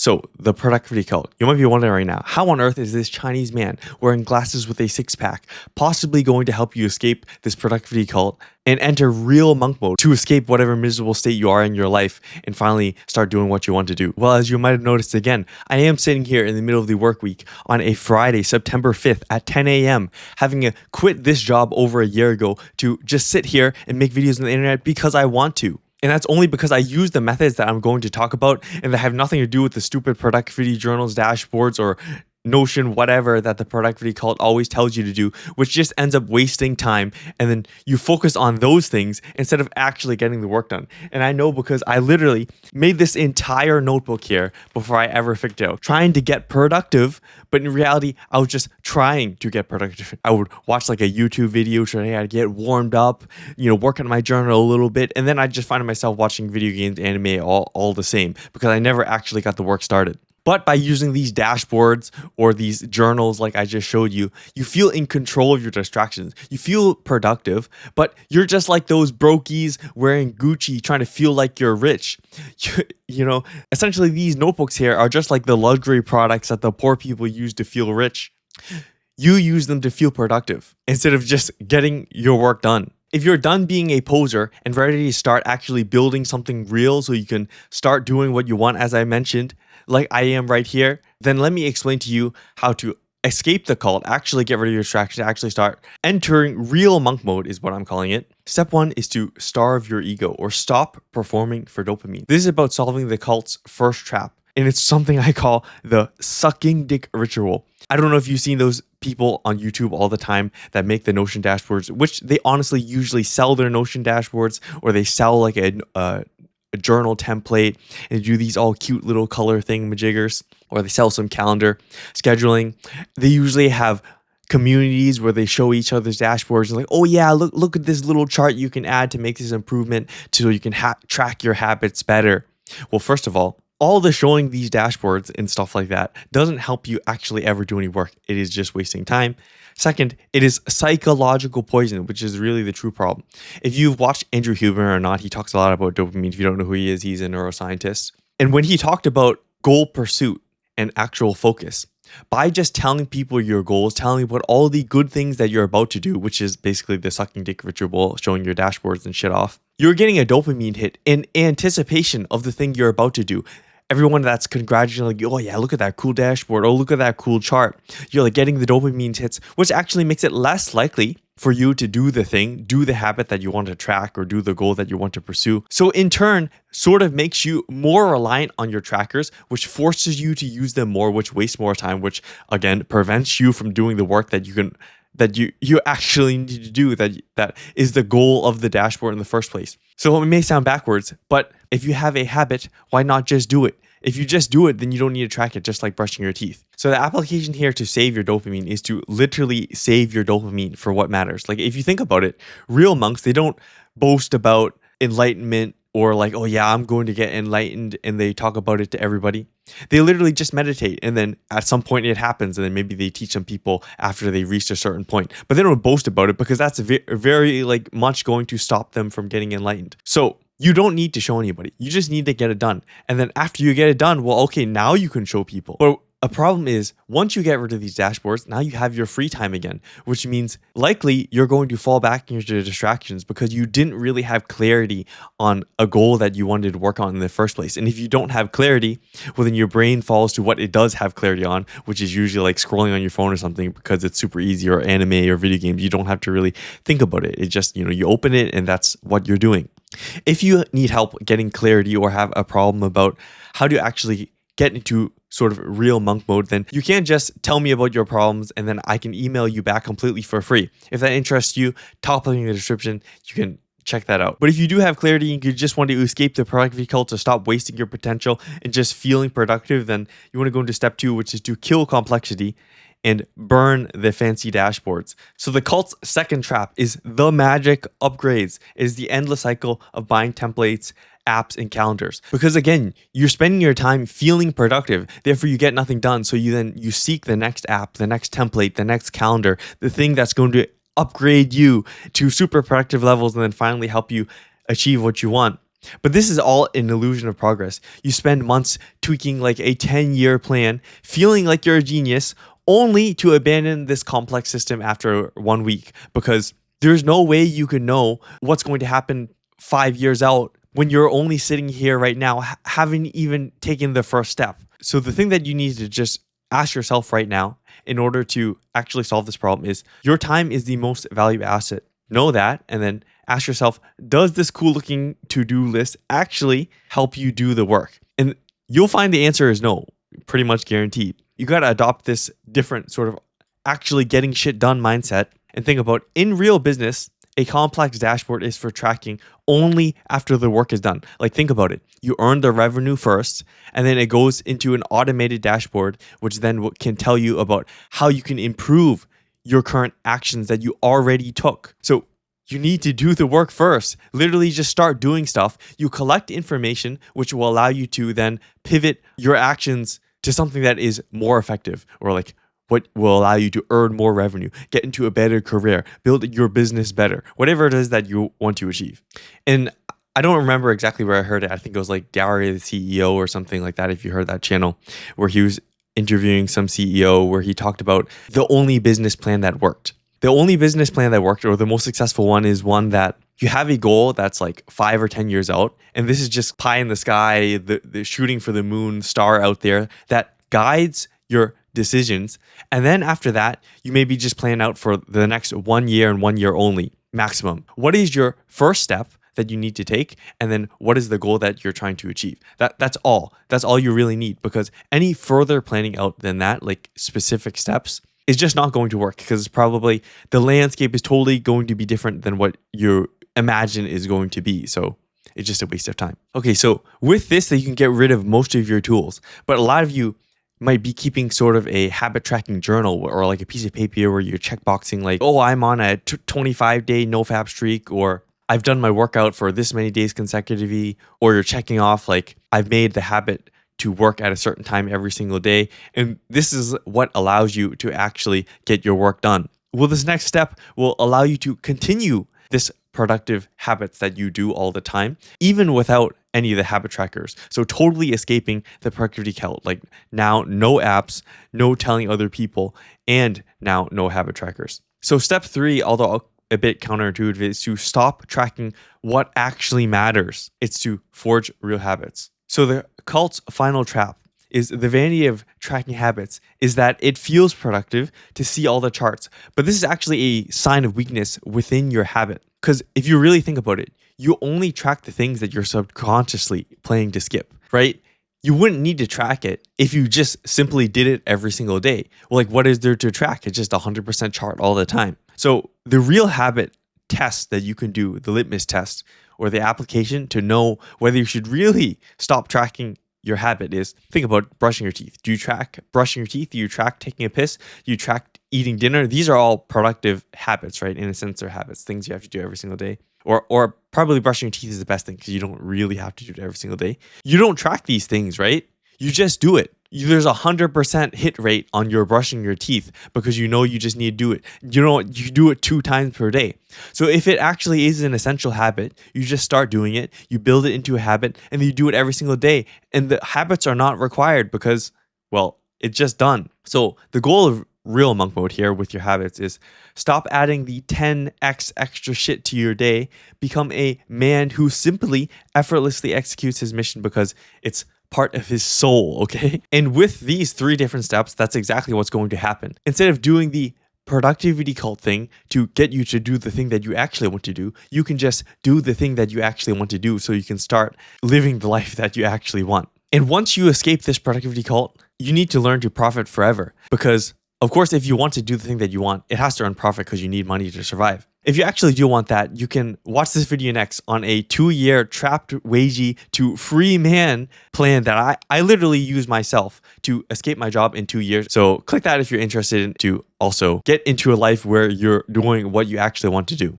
So, the productivity cult. You might be wondering right now, how on earth is this Chinese man wearing glasses with a six-pack possibly going to help you escape this productivity cult and enter real monk mode to escape whatever miserable state you are in your life and finally start doing what you want to do? Well, as you might have noticed again, I am sitting here in the middle of the work week on a Friday, September 5th at 10 a.m., having quit this job over a year ago to just sit here and make videos on the internet because I want to. And that's only because I use the methods that I'm going to talk about and that have nothing to do with the stupid productivity journals, dashboards, or Notion, whatever that the productivity cult always tells you to do, which just ends up wasting time. And then you focus on those things instead of actually getting the work done. And I know because I literally made this entire notebook here before I ever figured it out, trying to get productive. But in reality, I was just trying to get productive. I would watch like a YouTube video, trying to get warmed up, work on my journal a little bit. And then I just find myself watching video games, anime, all the same, because I never actually got the work started. But by using these dashboards or these journals like I just showed you, you feel in control of your distractions. You feel productive, but you're just like those Brokies wearing Gucci trying to feel like you're rich. Essentially these notebooks here are just like the luxury products that the poor people use to feel rich. You use them to feel productive instead of just getting your work done. If you're done being a poser and ready to start actually building something real so you can start doing what you want, as I mentioned, like I am right here, then let me explain to you how to escape the cult, actually get rid of your distractions, actually start entering real monk mode is what I'm calling it. Step 1 is to starve your ego or stop performing for dopamine. This is about solving the cult's first trap. And it's something I call the sucking dick ritual. I don't know if you've seen those people on YouTube all the time that make the Notion dashboards, which they honestly usually sell their Notion dashboards, or they sell like a journal template and do these all cute little color thingamajiggers, or they sell some calendar scheduling. They usually have communities where they show each other's dashboards and like, oh yeah, look at this little chart you can add to make this improvement so you can track your habits better. Well, first of all the showing these dashboards and stuff like that doesn't help you actually ever do any work. It is just wasting time. Second, it is psychological poison, which is really the true problem. If you've watched Andrew Huberman or not, he talks a lot about dopamine. If you don't know who he is, he's a neuroscientist. And when he talked about goal pursuit and actual focus, by just telling people your goals, telling about all the good things that you're about to do, which is basically the sucking dick ritual, showing your dashboards and shit off, you're getting a dopamine hit in anticipation of the thing you're about to do. Everyone that's congratulating you, oh yeah, look at that cool dashboard, oh look at that cool chart. You're like getting the dopamine hits, which actually makes it less likely for you to do the thing, do the habit that you want to track, or do the goal that you want to pursue. So in turn, sort of makes you more reliant on your trackers, which forces you to use them more, which wastes more time, which again prevents you from doing the work that you actually need to do, that is the goal of the dashboard in the first place. So it may sound backwards, but if you have a habit, why not just do it? If you just do it, then you don't need to track it, just like brushing your teeth. So the application here to save your dopamine is to literally save your dopamine for what matters. Like if you think about it, real monks, they don't boast about enlightenment or like, oh yeah, I'm going to get enlightened, and they talk about it to everybody. They literally just meditate, and then at some point it happens, and then maybe they teach some people after they reached a certain point. But they don't boast about it because that's very like much going to stop them from getting enlightened. So you don't need to show anybody. You just need to get it done. And then after you get it done, well, okay, now you can show people. But a problem is, once you get rid of these dashboards, now you have your free time again, which means likely you're going to fall back into your distractions because you didn't really have clarity on a goal that you wanted to work on in the first place. And if you don't have clarity, well, then your brain falls to what it does have clarity on, which is usually like scrolling on your phone or something because it's super easy, or anime or video games. You don't have to really think about it. It just, you open it and that's what you're doing. If you need help getting clarity or have a problem about how to actually get into sort of real monk mode, then you can't just tell me about your problems and then I can email you back completely for free. If that interests you, top link in the description, you can check that out. But if you do have clarity and you just want to escape the productivity cult to stop wasting your potential and just feeling productive, then you want to go into step 2, which is to kill complexity and burn the fancy dashboards. So the cult's second trap is the magic upgrades, is the endless cycle of buying templates, apps, and calendars. Because again, you're spending your time feeling productive, therefore you get nothing done. So you seek the next app, the next template, the next calendar, the thing that's going to upgrade you to super productive levels and then finally help you achieve what you want. But this is all an illusion of progress. You spend months tweaking like a 10-year plan, feeling like you're a genius, only to abandon this complex system after 1 week because there's no way you can know what's going to happen 5 years out when you're only sitting here right now, haven't even taken the first step. So the thing that you need to just ask yourself right now in order to actually solve this problem is your time is the most valuable asset. Know that, and then ask yourself, does this cool looking to-do list actually help you do the work? And you'll find the answer is no, pretty much guaranteed. You got to adopt this different sort of actually getting shit done mindset and think about in real business, a complex dashboard is for tracking only after the work is done. Like think about it. You earn the revenue first, and then it goes into an automated dashboard, which then can tell you about how you can improve your current actions that you already took. So you need to do the work first. Literally just start doing stuff. You collect information, which will allow you to then pivot your actions to something that is more effective, or like what will allow you to earn more revenue, get into a better career, build your business better, whatever it is that you want to achieve. And I don't remember exactly where I heard it. I think it was like Gary, the CEO or something like that. If you heard that channel where he was interviewing some CEO where he talked about the only business plan that worked. The only business plan that worked, or the most successful one, is one that you have a goal that's like 5 or 10 years out. And this is just pie in the sky, the shooting for the moon star out there that guides your decisions. And then after that, you maybe just plan out for the next 1 year and 1 year only maximum. What is your first step that you need to take? And then what is the goal that you're trying to achieve? That's all. That's all you really need, because any further planning out than that, like specific steps, is just not going to work, because it's probably the landscape is totally going to be different than what you imagine is going to be. So it's just a waste of time. Okay, so with this, that you can get rid of most of your tools, but a lot of you might be keeping sort of a habit tracking journal or like a piece of paper where you're checkboxing like, oh, I'm on a 25-day no-fap streak, or I've done my workout for this many days consecutively, or you're checking off like I've made the habit to work at a certain time every single day. And this is what allows you to actually get your work done. Well, this next step will allow you to continue this productive habits that you do all the time, even without any of the habit trackers. So totally escaping the productivity cult. Like now, no apps, no telling other people, and now no habit trackers. So step 3, although a bit counterintuitive, is to stop tracking what actually matters. It's to forge real habits. So the cult's final trap is the vanity of tracking habits is that it feels productive to see all the charts, but this is actually a sign of weakness within your habit. Because if you really think about it, you only track the things that you're subconsciously planning to skip, right? You wouldn't need to track it if you just simply did it every single day. Well, like what is there to track? It's just a 100% chart all the time. So the real habit test that you can do, the litmus test or the application to know whether you should really stop tracking your habit, is think about brushing your teeth. Do you track brushing your teeth? Do you track taking a piss? Do you track eating dinner? These are all productive habits, right? In a sense, they're habits, things you have to do every single day. Or probably brushing your teeth is the best thing because you don't really have to do it every single day. You don't track these things, right? You just do it. There's 100% hit rate on your brushing your teeth because you know you just need to do it. You do it 2 times per day. So if it actually is an essential habit, you just start doing it, you build it into a habit, and then you do it every single day. And the habits are not required because, well, it's just done. So the goal of real monk mode here with your habits is stop adding the 10x extra shit to your day. Become a man who simply effortlessly executes his mission because it's part of his soul, okay? And with these 3 different steps, that's exactly what's going to happen. Instead of doing the productivity cult thing to get you to do the thing that you actually want to do, you can just do the thing that you actually want to do so you can start living the life that you actually want. And once you escape this productivity cult, you need to learn to profit forever, because of course, if you want to do the thing that you want, it has to earn profit because you need money to survive. If you actually do want that, you can watch this video next on a 2-year trapped wagey to free man plan that I literally use myself to escape my job in 2 years. So click that if you're interested in to also get into a life where you're doing what you actually want to do.